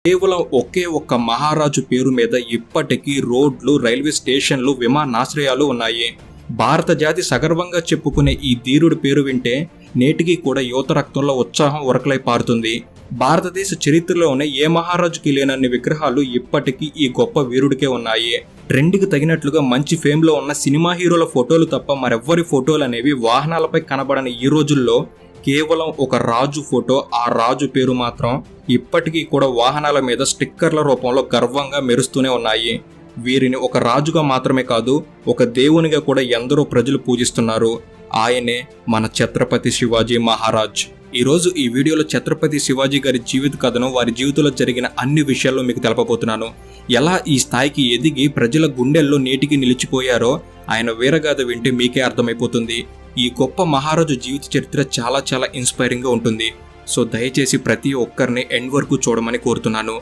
కేవలం ఒకే ఒక్క మహారాజు పేరు మీద ఇప్పటికీ రోడ్లు, రైల్వే స్టేషన్లు, విమానాశ్రయాలు ఉన్నాయి. భారత జాతి సగర్వంగా చెప్పుకునే ఈ ధీరుడి పేరు వింటే నేటికి కూడా యువత రక్తంలో ఉత్సాహం ఉరకలై పారుతుంది. భారతదేశ చరిత్రలోనే ఏ మహారాజుకి లేనన్ని విగ్రహాలు ఇప్పటికీ ఈ గొప్ప వీరుడికే ఉన్నాయి. ట్రెండ్కి తగినట్లుగా మంచి ఫేమ్లో ఉన్న సినిమా హీరోల ఫోటోలు తప్ప మరెవ్వరి ఫోటోలు అనేవి వాహనాలపై కనబడని ఈ రోజుల్లో కేవలం ఒక రాజు ఫోటో, ఆ రాజు పేరు మాత్రం ఇప్పటికీ కూడా వాహనాల మీద స్టిక్కర్ల రూపంలో గర్వంగా మెరుస్తూనే ఉన్నాయి. వీరిని ఒక రాజుగా మాత్రమే కాదు, ఒక దేవునిగా కూడా ఎందరో ప్రజలు పూజిస్తున్నారు. ఆయనే మన ఛత్రపతి శివాజీ మహారాజ్. ఈరోజు ఈ వీడియోలో ఛత్రపతి శివాజీ గారి జీవిత కథను, వారి జీవితంలో జరిగిన అన్ని విషయాల్లో మీకు తెలపబోతున్నాను. ఎలా ఈ స్థాయికి ఎదిగి ప్రజల గుండెల్లో నేటికి నిలిచిపోయారో ఆయన వీరగాథ వింటే మీకే అర్థమైపోతుంది. ఈ గొప్ప మహారాజు జీవిత చరిత్ర చాలా చాలా ఇన్స్పైరింగ్గా ఉంటుంది. సో దయచేసి ప్రతి ఒక్కరిని ఎండ్ వరకు చూడమని కోరుతున్నాను.